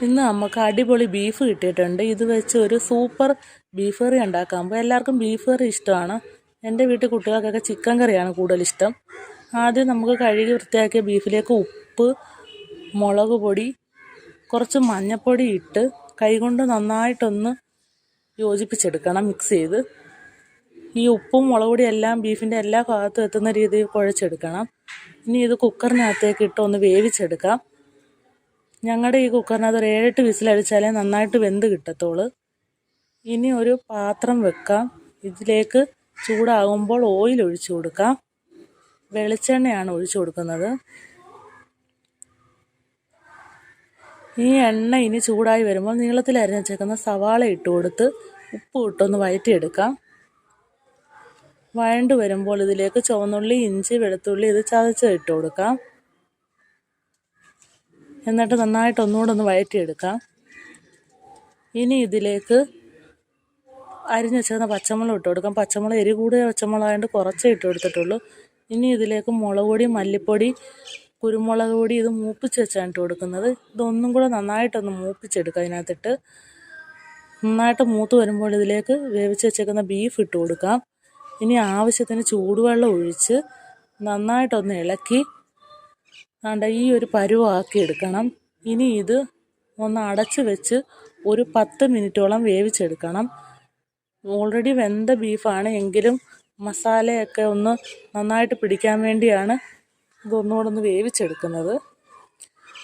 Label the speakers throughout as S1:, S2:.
S1: ഇന്ന് നമുക്ക് അടിപൊളി ബീഫ് കിട്ടിയിട്ടുണ്ട്. ഇത് വെച്ച് ഒരു സൂപ്പർ ബീഫ് കറി ഉണ്ടാക്കാം. അപ്പോൾ എല്ലാവർക്കും ബീഫ് കറി ഇഷ്ടമാണ്. എൻ്റെ വീട്ടിൽ കുട്ടികൾക്കൊക്കെ ചിക്കൻ കറിയാണ് കൂടുതൽ ഇഷ്ടം. ആദ്യം നമുക്ക് കഴുകി വൃത്തിയാക്കിയ ബീഫിലേക്ക് ഉപ്പ്, മുളക് പൊടി, കുറച്ച് മഞ്ഞൾപ്പൊടി ഇട്ട് കൈകൊണ്ട് നന്നായിട്ടൊന്ന് യോജിപ്പിച്ചെടുക്കണം. മിക്സ് ചെയ്ത് ഈ ഉപ്പും മുളക് പൊടിയും എല്ലാം ബീഫിൻ്റെ എല്ലാ ഭാഗത്തും എത്തുന്ന രീതിയിൽ കുഴച്ചെടുക്കണം. ഇനി ഇത് കുക്കറിനകത്തേക്ക് ഇട്ട് ഒന്ന് വേവിച്ചെടുക്കാം. ഞങ്ങളുടെ ഈ കുക്കറിനകത്ത് ഒരു 7-8 വിസിലടിച്ചാലേ നന്നായിട്ട് വെന്ത് കിട്ടത്തുള്ളൂ. ഇനി ഒരു പാത്രം വെക്കാം. ഇതിലേക്ക് ചൂടാകുമ്പോൾ ഓയിൽ ഒഴിച്ചു കൊടുക്കാം. വെളിച്ചെണ്ണയാണ് ഒഴിച്ചു കൊടുക്കുന്നത്. ഈ എണ്ണ ഇനി ചൂടായി വരുമ്പോൾ നീളത്തിൽ അരിഞ്ഞ് വെച്ചേക്കുന്ന സവാള ഇട്ട് കൊടുത്ത് ഉപ്പ് ഇട്ടൊന്ന് വഴറ്റിയെടുക്കാം. വഴണ്ട് വരുമ്പോൾ ഇതിലേക്ക് ചുവന്നുള്ളി, ഇഞ്ചി, വെളുത്തുള്ളി ഇത് ചതച്ച് ഇട്ട് കൊടുക്കാം. എന്നിട്ട് നന്നായിട്ട് ഒന്നുകൂടെ ഒന്ന് വഴറ്റിയെടുക്കാം. ഇനി ഇതിലേക്ക് അരിഞ്ഞ് വെച്ചിരുന്ന പച്ചമുളക് ഇട്ട് കൊടുക്കാം. പച്ചമുളക് എരി കൂടിയ പച്ചമുളകായതുകൊണ്ട് കുറച്ചേ ഇട്ട് കൊടുത്തിട്ടുള്ളൂ. ഇനി ഇതിലേക്ക് മുളക് പൊടി, മല്ലിപ്പൊടി, കുരുമുളക് പൊടി ഇത് മൂപ്പിച്ച് വെച്ചാണ് ഇട്ട് കൊടുക്കുന്നത്. ഇതൊന്നും കൂടെ നന്നായിട്ടൊന്ന് മൂപ്പിച്ചെടുക്കുക. അതിനകത്തിട്ട് നന്നായിട്ട് മൂത്ത് വരുമ്പോൾ ഇതിലേക്ക് വേവിച്ച് വെച്ചേക്കുന്ന ബീഫ് ഇട്ട് കൊടുക്കാം. ഇനി ആവശ്യത്തിന് ചൂടുവെള്ളം ഒഴിച്ച് നന്നായിട്ടൊന്ന് ഇളക്കി ഈ ഒരു പരുവാക്കി എടുക്കണം. ഇനി ഇത് ഒന്ന് അടച്ച് വെച്ച് ഒരു 10 മിനിറ്റോളം വേവിച്ചെടുക്കണം. ഓൾറെഡി വെന്ത ബീഫാണ്, എങ്കിലും മസാലയൊക്കെ ഒന്ന് നന്നായിട്ട് പിടിക്കാൻ വേണ്ടിയാണ് ഇതൊന്നുകൂടെ ഒന്ന് വേവിച്ചെടുക്കുന്നത്.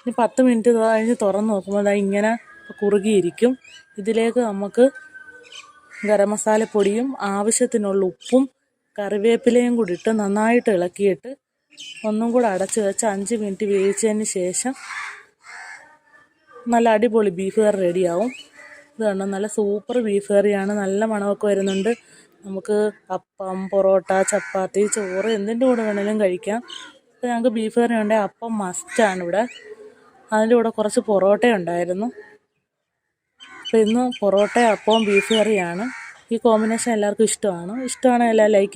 S1: ഇനി 10 മിനിറ്റ് കഴിഞ്ഞ് തുറന്ന് നോക്കുമ്പോൾ ഇങ്ങനെ കുറുകിയിരിക്കും. ഇതിലേക്ക് നമുക്ക് ഗരം മസാലപ്പൊടിയും ആവശ്യത്തിനുള്ള ഉപ്പും കറിവേപ്പിലയും കൂടി ഇട്ട് നന്നായിട്ട് ഇളക്കിയിട്ട് ഒന്നും കൂടെ അടച്ച് വെച്ച് 5 മിനിറ്റ് വേവിച്ചതിന് ശേഷം നല്ല അടിപൊളി ബീഫ് കറി റെഡിയാവും. ഇത് കണ്ടോ, നല്ല സൂപ്പർ ബീഫ് കറിയാണ്. നല്ല മണമൊക്കെ വരുന്നുണ്ട്. നമുക്ക് അപ്പം, പൊറോട്ട, ചപ്പാത്തി, ചോറ് എന്തിൻ്റെ കൂടെ വേണമെങ്കിലും കഴിക്കാം. അപ്പോൾ ഞങ്ങൾക്ക് ബീഫ് കറി ഉണ്ടെങ്കിൽ അപ്പം മസ്റ്റാണ് ഇവിടെ. അതിൻ്റെ കൂടെ കുറച്ച് പൊറോട്ട ഉണ്ടായിരുന്നു. അപ്പോൾ ഇന്ന് പൊറോട്ട, അപ്പവും ബീഫ് കറിയാണ്. ഈ കോമ്പിനേഷൻ എല്ലാവർക്കും ഇഷ്ടമാണ്. ഇഷ്ടമാണെങ്കിൽ എല്ലാം ലൈക്ക്